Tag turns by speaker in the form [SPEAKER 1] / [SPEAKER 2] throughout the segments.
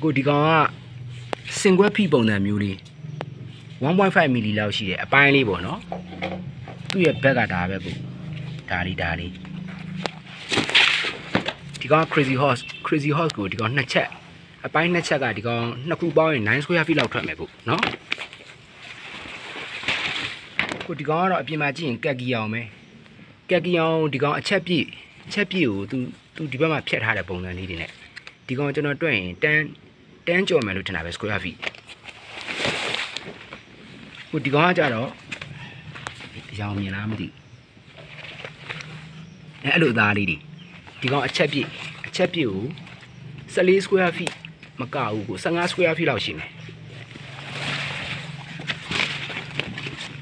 [SPEAKER 1] Good, you got single people in the 1.5 milliလောက်ရှိတယ်အပိုင်းလေးပေါ့နော်သူ့ရဲ့ဘက်ကဒါပဲကိုဒါလေးဒီကောင် crazy horse ကိုဒီကောင်နှစ်ချက်အပိုင်းနှစ်ချက်ကဒီကောင်နှစ်ခုပေါင်းရင်9 square feet လောက်ထွက်မယ်ကိုနော်ကိုဒီကောင်ကတော့အပြင်မှာကြည့်ရင်ကက်ကီအောင်ပဲကက်ကီအောင်ဒီကောင်အချက်ပြည့်ကိုသူဒီဘက်မှာဖြတ်ထားတဲ့ပုံစံလေးတွေနဲ့ဒီကောင်ကျွန်တော်တွေ့ရင်တန်းကြော်မယ်လို့ထင်တာပဲ square feet ကိုဒီကောင်ကကြတော့ရောင်မြင်လားမသိအဲ့လိုသားလေးတွေဒီကောင်အချက်ပြည့်ကို14 square feet မကဘူးကို15 square feet လောက်ရှိမယ်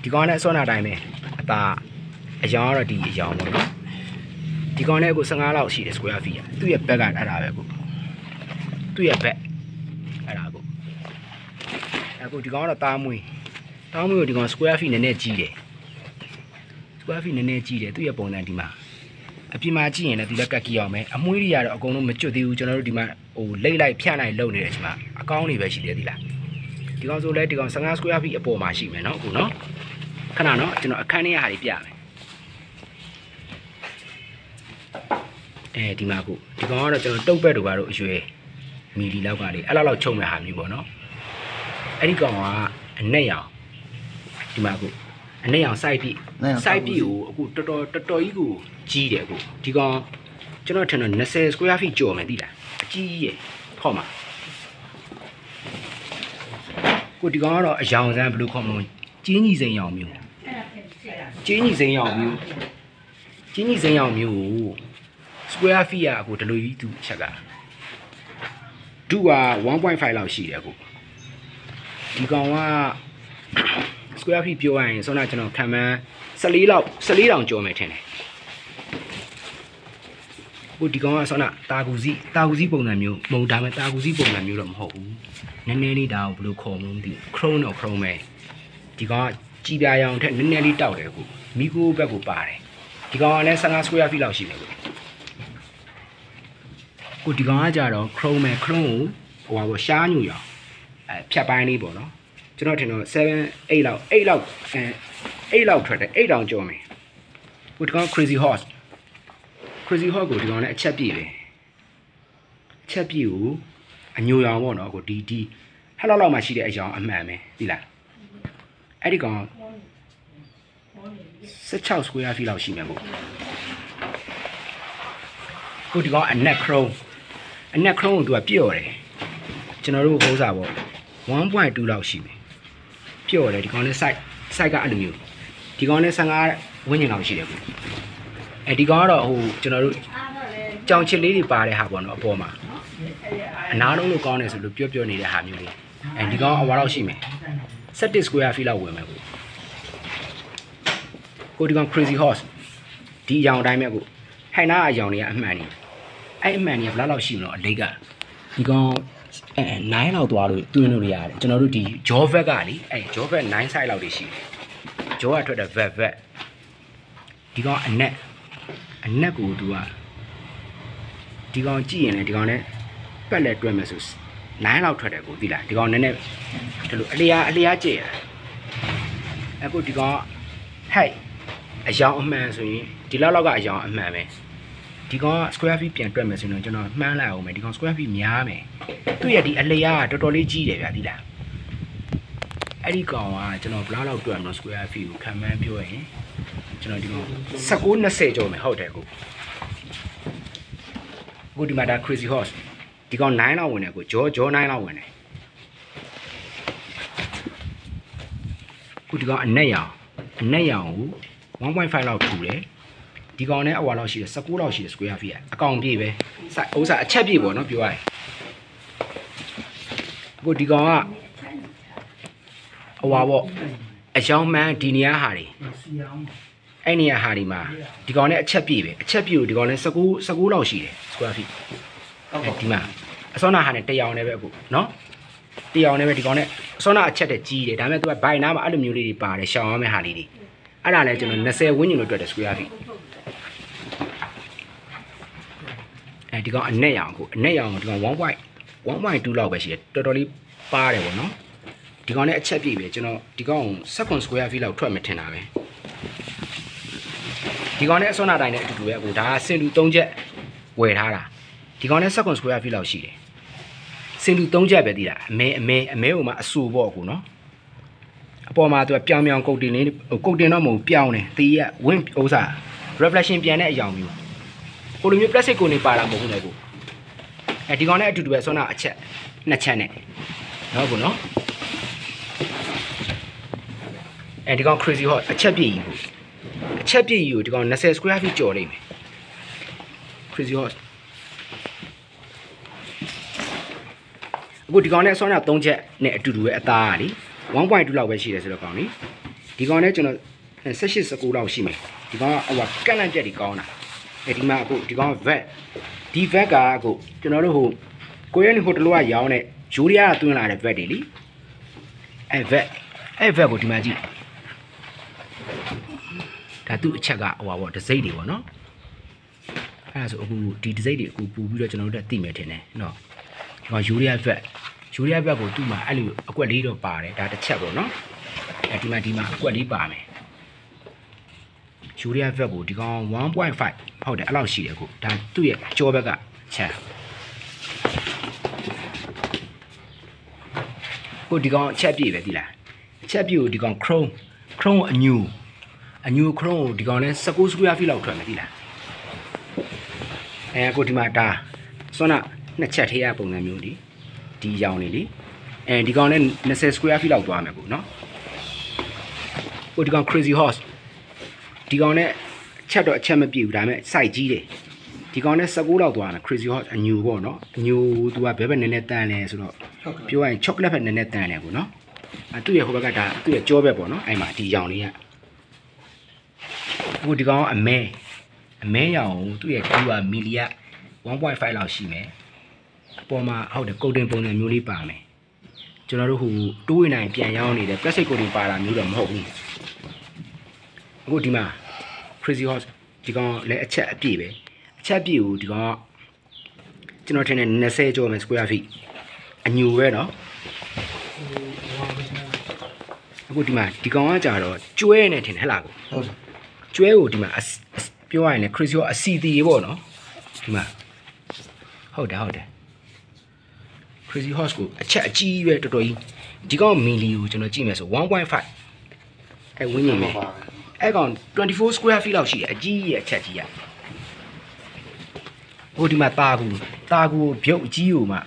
[SPEAKER 1] ဒီကောင်နဲ့အစောနာတိုင်းပဲအသာအယောင်ကတော့ဒီအယောင်ပေါ့နော်ဒီကောင်နဲ့ကို15လောက်ရှိတယ် square feet อ่ะသူ့ရဲ့ဘက်ကအဲ့ဒါပဲကိုသူ့ရဲ့ဘက်အဲ့ဒါကိုအခုဒီကောင်ကတော့တားမွေးကိုဒီကောင် square feet နည်းနည်းကြီးတယ် square feet နည်းနည်းကြီးတယ်သူ့ရဲ့ပုံစံဒီမှာအပြင်မှာကြည့်ရင်လည်းဒီလက်ကက်ကီအောင်မယ်အမွှေးတွေကတော့အကုန်လုံးမကျွတ်သေးဘူးကျွန်တော်တို့ဒီမှာဟိုလိမ့်လိုက်ဖြန့်လိုက်လုပ်နေတဲ့အချိန်မှာအကောင်းတွေပဲရှိသေးလားဒီကောင်ဆိုလဲဒီကောင်15 square feet အပေါ်မှာရှိမယ်နော်အခုနော်ခဏနော်ကျွန်တော်အခန်းထဲဟာတွေပြမယ်ဒီမှာအခုဒီကောင်ကတော့ကျွန်တော်တုတ်ဘက်တို့ဘာလို့အရွယ်မီလီလောက်ကလေအဲ့လောက်ချုံမဲ့ဟာမျိုးပေါ့နော်အဲ့ဒီကောင်ကအနက်ရောင်ဒီမှာအခုအနက်ရောင် site ပြည့်ကိုအခုတော်ကြီးကိုကြီးတယ်အခုဒီကောင်ကျွန်တော်ထင်တော့20 square feet ကျော်မယ်သိလားအကြီးကြီးရယ်ဟောမှာကိုဒီကောင်ကတော့အယောင်စမ်းဘယ်လိုခေါ်မလို့ကျင်းကြီးစိန်ရောင်မျိုးကို square feet อ่ะအခုဒီလိုကြီးသူချက်ကဒုက 1.5 လောက်ရှိတယ်အခုဒီကောင်က square feet ပြောရရင်ဆိုတော့ကျွန်တော်ခံမှန်း14တောင်ကျော်မယ်ထင်တယ်ဟိုဒီကောင်ကဆိုတော့တာကူစီပုံစံမျိုးမဟုတ်ဒါမဲ့တာကူစီပုံစံမျိုးတော့မဟုတ်ဘူးနည်းနည်းလေးဒါကိုဘယ်လိုခေါ်မလို့မသိ chrome ပဲဒီကောင်ကကြည်ပြာရောင်ထက်နည်းနည်းလေးတောက်တယ်အခုမီကိုဘက်ကိုပါတယ်ဒီကောင်ကလည်း15 square feet လောက်ရှိတယ်ကိုဒီကောင်ကကြတော့ chrome ကိုဟိုပါရှားညူရောင်ဖြတ်ပိုင်းလေးပေါ့နော်ကျွန်တော်ထင်တော့8လောက်ထွက်တယ်8တောင်ကျော်မယ်ဟိုဒီကောင် crazy horse ကိုဒီကောင်နဲ့အချက်ပြည့်ပဲအချက်ပြည့်ကိုအညိုရောင်ပေါ့နော်ကိုဒီဟဲ့လောက်မှရှိတဲ့အရောင်အမှန်ပဲသိလားအဲ့ဒီကောင်16 square feet လောက်ရှိမယ်ကိုဒီကောင်အနက် chrome ကိုသူကပြော့တယ်ကျွန်တော်တို့ဟိုးစားပေါ့ 1.2 လောက်ရှိမယ်ပြော့တယ်ဒီကောင်နဲ့ site ကအဲ့လိုမျိုးဒီကောင်နဲ့15ဝန်းကျင်လောက်ရှိတယ်ကိုဒီကောင်ကတော့ဟိုကျွန်တော်တို့ကြောင်ချစ်လေးတွေပါတဲ့ဟာပေါ့နော်အပေါ်မှာအနားလုံးလို့ကောင်းတယ်ဆိုလို့ပြောနေတဲ့ဟာမျိုးလေးဒီကောင်အဝါလောက်ရှိမယ်17 square feet လောက်ဝင်မယ်ကိုဒီကောင် crazy horse ဒီအရောင်အတိုင်းပဲကိုဟိုင်နာအရောင်တွေကအမှန်နေအဲ့အမှန်တွေကဘယ်လောက်ရှိမလို့အလိတ်ကဒီကောင်9လောက်သွားလို့တွင်းလို့ရတယ်ကျွန်တော်တို့ဒီ jaw vet ကလေjaw vet 9 size လောက်တွေရှိတယ် jaw ကထွက်တဲ့ vet ဒီကောင်အနက်ကိုသူကဒီကောင်ကြည့်ရင်လည်းဒီကောင်နဲ့ပတ်လက်တွဲမယ်ဆို9လောက်ထွက်တယ်ကိုသိလားဒီကောင်နည်းနည်းဒီလိုအလျားကျဲအခုဒီကောင်ဟဲ့အယောင်အမှန်ဆိုရင်ဒီလောက်ကအယောင်အမှန်ပဲဒီကောင်က square feet ပြန်တွက်မယ်ဆိုရင်ကျွန်တော်မှန်းလိုက်အောင်မယ်ဒီကောင် square feet များမယ်သူ့ရဲ့ဒီအလျားကတော်တော်လေးကြီးတယ်ဗျာသိလားအဲ့ဒီကောင်ကကျွန်တော်ဘယ်လောက်တွက်မလို့ square feet ကိုခံမှန်းပြောရင်ကျွန်တော်ဒီကောင်19-20ကျော်မယ်ဟုတ်တယ်ကိုဒီမှာဒါ crazy horse ဒီကောင်9လောက်ဝင်တယ်ကိုကြော9လောက်ဝင်တယ်ကိုဒီကောင်အနက်ရောင်ကို 1.5 လောက်ထူတယ်ဒီကောင်နဲ့အဝါလောက်ရှိတယ်19လောက်ရှိတယ် square feet အကောင်ပြည့်ပဲဥစ္စာအချက်ပြည့်ပေါ့နော်ပြောရရင်ကိုဒီကောင်ကအဝါပေါ့အယောင်မှန်ဒီနေရာဟာတွေအဲ့နေရာဟာဒီမှာဒီကောင်နဲ့အချက်ပြည့်ပဲအချက်ပြည့်ကိုဒီကောင်နဲ့19လောက်ရှိတယ် square feet ဒီမှာအစောနာဟာနဲ့တရောင်နဲ့ပဲအခုနော်တရောင်နဲ့ပဲဒီကောင်နဲ့အစောနာအချက်တဲ့ကြီးတယ်ဒါပေမဲ့သူကဘိုင်နာမှာအဲ့လိုမျိုးလေးတွေပါတယ်ရှောင်ရမယ့်ဟာလေးတွေအဲ့ဒါလည်းကျွန်တော်20ဝန်းကျင်လို့တွက်တယ် square feet ဒီကောင်အနက်ရောင်ကိုဒီကောင် 1.2 လောက်ပဲရှိတယ်တော်တော်လေးပါတယ်ပေါ့နော်ဒီကောင်နဲ့အချက်ပြည့်ပဲကျွန်တော်ဒီကောင်2 square feet လောက်ထွက်မှထင်တာပဲဒီကောင်နဲ့အစွမ်းနာတိုင်းနဲ့အတူတူပဲအခုဒါကစင်တူ3ချက်ဝယ်ထားတာဒီကောင်နဲ့2 square feet လောက်ရှိတယ်စင်တူ3ချက်ပဲတည်တာအမဲဟိုမှာအဆူပေါ့အခုနော်အပေါ်မှာသူကပြောင်ကုတ်တင်လေးကုတ်တင်တော့မဟုတ်ပြောင်းတယ်တီးရဝင်းဥစား reflection ပြန်တဲ့အကြောင်းမျိုးကိုလိုမျိုး plastic ကိုနေပါတာမဟုတ်ဘူးလေကိုဒီကောင်နဲ့အတူတူပဲဆွမ်းနာအချက်2ချက်နဲ့နော်ကိုနော်ဒီကောင် crazy hot အချက်ပြည့်ကြီးကိုအချက်ပြည့်ကြီးကိုဒီကောင်20 square feet ကျော်လိမ့်မယ် crazy hot အခုဒီကောင်နဲ့ဆွမ်းနာ3ချက်နဲ့အတူတူပဲအသားကလေ 1.2 လောက်ပဲရှိတယ်ဆိုတော့ကောင်လေဒီကောင်နဲ့ကျွန်တော်18 19လောက်ရှိမယ်ဒီကောင်ကဟိုကန့်လန့်ချက်တွေကောင်းတာဒီမှာအခုဒီကောင် vet ဒီ vet ကအခုကျွန်တော်တို့ဟိုကိုရဲနေဟိုတလောကရောင်းတဲ့ယူရီးယားကတွင်းလာတဲ့ vet တွေလीvet ကိုဒီမှာကြည့်ဒါသူ့အချက်ကဟိုပါပေါ့ဒစိမ့်တွေပေါ့နော်အဲ့ဒါဆိုအခုဒီဒစိမ့်တွေအခုပူပြီးတော့ကျွန်တော်တို့သိမယ်ထင်တယ်နော်ဒီကောင်ယူရီးယား vet ကိုသူ့မှာအဲ့လိုအကွက်လေးတော့ပါတယ်ဒါတစ်ချက်ပေါ့နော်ဒီမှာအကွက်လေးပါမယ်ယူရီးယား vet ကိုဒီကောင် 1.5 ဟုတ်တယ်အဲ့လောက်ရှိတယ်အခုဒါသူ့ရဲ့ကြောဘက်ကချက်ကိုဒီကောင်အချက်ပြည့်ပဲသိလားအချက်ပြည့်ကိုဒီကောင် chrome ကိုအညူ chrome ကိုဒီကောင်နဲ့19 square feet လောက်ထွက်မယ်သိလားကိုဒီမှာဒါစွမ်းနာ2ချက်ထည့်ရပုံစံမျိုးဒီရောင်နေလေဒီကောင်နဲ့20 square feet လောက်သွားမယ်ကိုနော်ကိုဒီကောင် crazy horse ဒီကောင်နဲ့ချက်တော့အချက်မပြည့်ဘူးဒါပေမဲ့ size ကြီးတယ်ဒီကောင်နဲ့19လောက်သွားမယ် crazy horse အညူပေါ့နော်အညူသူကဘဲနည်းနည်းတန်လဲဆိုတော့ပြောရရင် chocolate ဘက်နည်းနည်းတန်လဲကိုနော်သူ့ရဲ့ဟိုဘက်ကဒါသူ့ရဲ့ကြောဘက်ပေါ့နော်အဲ့မှာဒီရောင်လေးကအခုဒီကောင်ကအမဲရောင်သူ့ရဲ့ဒီကမီလီက 1.5 လောက်ရှိမယ်အပေါ်မှာဟုတ်တယ်ကုတ်တင်ပုံစံမျိုးလေးပါမယ်ကျွန်တော်တို့ဟိုတိုးဝင်နိုင်ပြန်ရောင်းနေတဲ့ plastic ကုတ်တင်ပါတာမျိုးတော့မဟုတ်ဘူးအခုဒီမှာ crazy horse ဒီကောင်လည်းအချက်အပြည့်ပဲအချက်ပြည့်ကိုဒီကောင်ကကျွန်တော်ထင်တယ်20ကျော်မယ် square feet အညူပဲเนาะအခုဒီမှာဒီကောင်ကကြတော့ကျွဲနေထင်တယ်ဟဲ့လားကိုဟုတ်ကျွဲကိုဒီမှာပြောရရင်လည်း crazy horse အစီတီပေါ့เนาะဒီမှာဟုတ်တယ် crazy horse ကိုအချက်အကြီးပဲတော်တော်ကြီးဒီကောင်မီလီကိုကျွန်တော်ကြည့်မယ်ဆို 1.5 အဲ့ဝင်းနေမယ်အဲ့ကောင်24 square feet လောက်ရှိတယ်အကြီးရဲ့အချက်ကြီးอ่ะဟိုဒီမှာတာကူပြုတ်အကြီးကိုမှ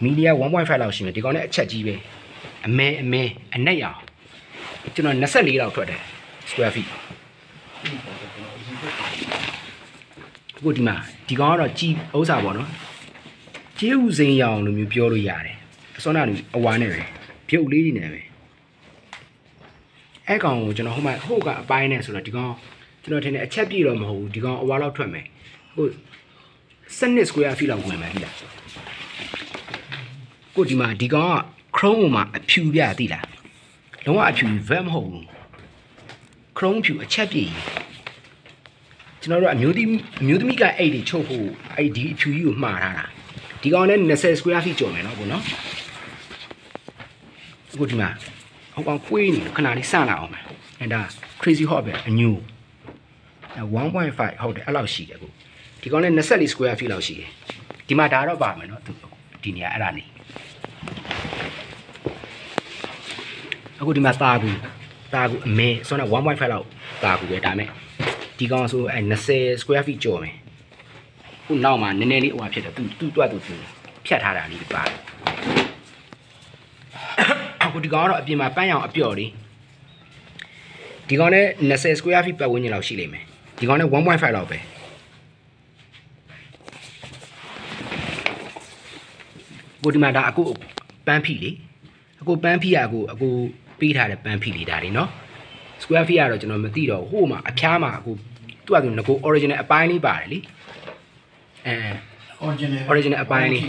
[SPEAKER 1] မီလီယာ 1.5 လောက်ရှိမယ်ဒီကောင်နဲ့အချက်ကြီးပဲအမဲအနက်ရောင်ကျွန်တော်24လောက်ထွက်တယ် square feet ဟိုဒီမှာဒီကောင်ကတော့ကြီးဥစ္စာပေါ့နော်ကျေးဥစိမ်းရောင်လိုမျိုးပြောလို့ရတယ်အစောနာလူအဝါနဲ့ပဲပြုတ်လေးတွေနဲ့ပဲအဲ့ကောင်ကိုကျွန်တော်ဟိုကအပိုင်းနဲ့ဆိုတော့ဒီကောင်ကျွန်တော်ထင်တယ်အချက်ပြည့်တော့မဟုတ်ဘူးဒီကောင်အဝါလောက်ထွက်မယ်ဟို12 square feet လောက်ဝင်မယ်ပြီလားကိုဒီမှာဒီကောင်က chrome မှာအဖြူပြသိလားလုံးဝအဖြူ vet မဟုတ်ဘူး chrome ဖြူအချက်ပြည့်ကျွန်တော်တို့အမျိုးသမီးကအဲ့ဒီချုပ်ဖို့အဲ့ဒီအဖြူကြီးကိုမှားထားတာဒီကောင်နဲ့20 square feet ကျော်မယ်နော်ကိုနော်အခုဒီမှာဟိုကောင်ခွေးနေခဏလေးစလာအောင်မယ်အဲ့ဒါ crazy hot ပဲအညူ 1.5 ဟုတ်တယ်အဲ့လောက်ရှိတယ်အခုဒီကောင်နဲ့24 square feet လောက်ရှိတယ်ဒီမှာဒါတော့ပါမယ်နော်ဒီနေရာအဲ့ဒါနေအခုဒီမှာတာကူအမဲဆိုတော့ 1.5 လောက်တာကူပဲဒါမဲ့ဒီကောင်ဆိုအဲ့20 square feet ကျော်မယ်ခုနောက်မှာနည်းနည်းလေးဟိုဟာဖြစ်တယ်သူတွတ်သူဖြတ်ထားတာလေးပါတယ်အခုဒီကောင်ကတော့အပြင်မှာပန်းရောင်အပျော်လေးဒီကောင်နဲ့20 square feet ပတ်ဝန်းကျင်လောက်ရှိလိမ့်မယ်ဒီကောင်နဲ့ 1.5 လောက်ပဲကိုဒီမှာဒါအခုပန်းဖီလေအခုပန်းဖီကအခုပေးထားတဲ့ပန်းဖီလေးဒါလေးနော် square feet ကတော့ကျွန်တော်မသိတော့ဟိုမှာအဖျားမှာအခုသူ့အကူငကို original အပိုင်းလေးပါတယ်လေoriginal အပိုင်းလေး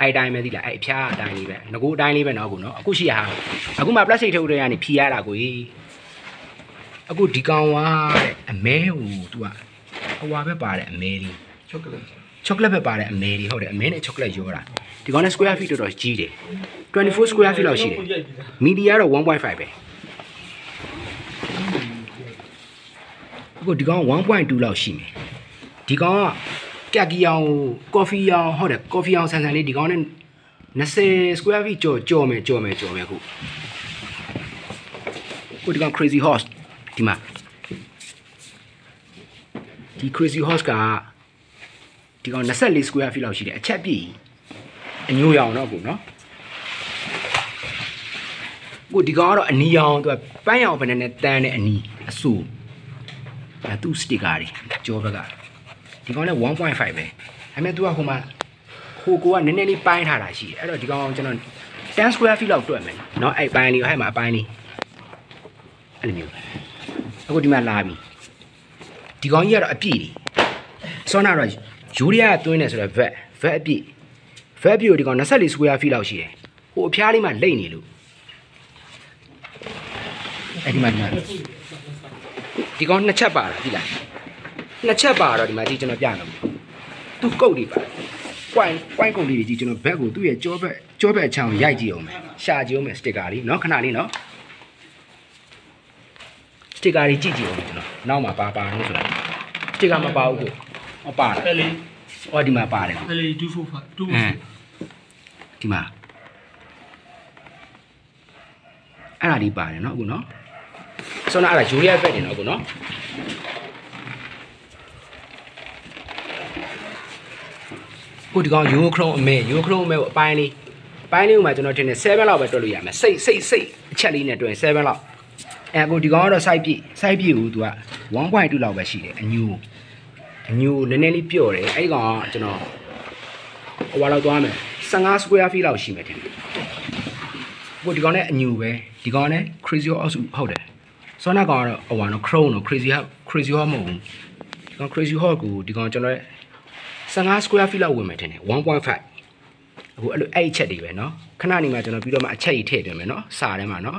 [SPEAKER 1] အဲ့တိုင်းပဲသိလားအဲ့အဖျားအတိုင်းလေးပဲငကိုအတိုင်းလေးပဲနော်ကိုနော်အခုရှိရဟာအခုမှ plastic ထုတ်တဲ့ကနေဖြီရတာကိုအခုဒီကောင်ကတဲ့အမဲဟိုသူကဟိုဟာပဲပါတယ်အမဲလေး chocolate ပဲပါတယ်အမဲလေးဟုတ်တယ်အမဲနဲ့ chocolate ရောတာ ဒီကောင်နဲ့ square feet တော်တော်ကြီးတယ်24 square feet လောက်ရှိတယ်မီဒီယာတော့ 1.5 ပဲအခုဒီကောင်1.2 လောက်ရှိမယ်ဒီကောင်ကကက်ကီအောင်ကော်ဖီအောင်ဟုတ်တယ်ကော်ဖီအောင်ဆန်ဆန်လေးဒီကောင်နဲ့20 square feet ကြော်မယ်ခုဒီကောင် crazy horse ဒီမှာဒီ crazy horse ကဒီကောင်24 square feet လောက်ရှိတယ်အချက်ပြည့်အညိုရောင်တော့ကိုနော်ကိုဒီကောင်ကတော့အနီရောင်သူကပန်းရောင်ဘယ်နဲ့တန်းတဲ့အနီအဆူအဲသူ sticker တွေကြောဘက်ကဒီကောင်လည်း 1.5 ပဲဒါပေမဲ့သူကဟိုကိုကနည်းနည်းလေးပိုင်းထားတာရှိတယ်အဲ့တော့ဒီကောင်ကျွန်တော်10 square feet လောက်တွက်မယ်เนาะအဲ့ပိုင်းလေးဟဲ့မှာအပိုင်းလေးအဲ့လိုမျိုးအခုဒီမှာလာပြီဒီကောင်ကြီးကတော့အပြည့်ကြီးစောနာတော့ယူရီးယားသွင်းနေဆိုတော့ vet အပြည့်ကိုဒီကောင်24 square feet လောက်ရှိတယ်ဟိုအဖျားလေးမှလိမ့်နေလို့အဲ့ဒီမှာဒီကောင်နှစ်ချက်ပါလားကြည့်လားနှစ်ချက်ပါတော့ဒီမှာကြည့်ကျွန်တော်ပြမယ်သူကုတ်တွေပါpoint ကုတ်လေးတွေကြည့်ကျွန်တော်ဘက်ကိုသူ့ရဲ့ကြောဘက်အချောင်းရိုက်ကြည့်အောင်မယ်ရှာကြည့်အောင်မယ်စတစ်ကာလေးเนาะခဏလေးเนาะစတစ်ကာလေးကြည့်အောင်ကျွန်တော်နောက်မှာပါလို့ဆိုတာစတစ်ကာမပါဘူးကိုဟောပါတယ်အဲ့လေးဟောဒီမှာပါတယ်အဲ့လေး245ဒီမှာအဲ့ဒါလေးပါတယ်เนาะအခုเนาะဆိုတော့အဲ့ဒါယူရီးယားဘက်နေเนาะအခုเนาะကိုဒီကောင်ယူခလုံးအမဲကိုအပိုင်းလေးကိုမှကျွန်တော်ထင်တယ်7လောက်ပဲတွက်လို့ရမယ်စိတ်အချက်လေးနဲ့တွက်7လောက်ကိုဒီကောင်ကတော့ site ပြည့်ကိုသူက 1.2 လောက်ပဲရှိတယ်အညိုနည်းနည်းလေးပြော့တယ်အဲ့ဒီကောင်ကကျွန်တော်ဟိုဘာလောက်သွားမယ်15 square feet လောက်ရှိမယ်ထင်တယ်ကိုဒီကောင်နဲ့အညိုပဲဒီကောင်နဲ့ crazy horse ဟုတ်တယ်စောနာကောင်ကတော့ဟိုဘာနော် chrome နော် crazy horse မဟုတ်ဘူးဒီကောင် crazy horse ကိုဒီကောင်ကျွန်တော်15 square feet လောက်ဝင်မယ်ထင်တယ် 1.5 အခုအဲ့လိုအဲ့ချက်တွေပဲเนาะခဏနေမှကျွန်တော်ပြီးတော့မှအချက်ကြီးထည့်သွင်းမယ်เนาะစာထဲမှာเนาะ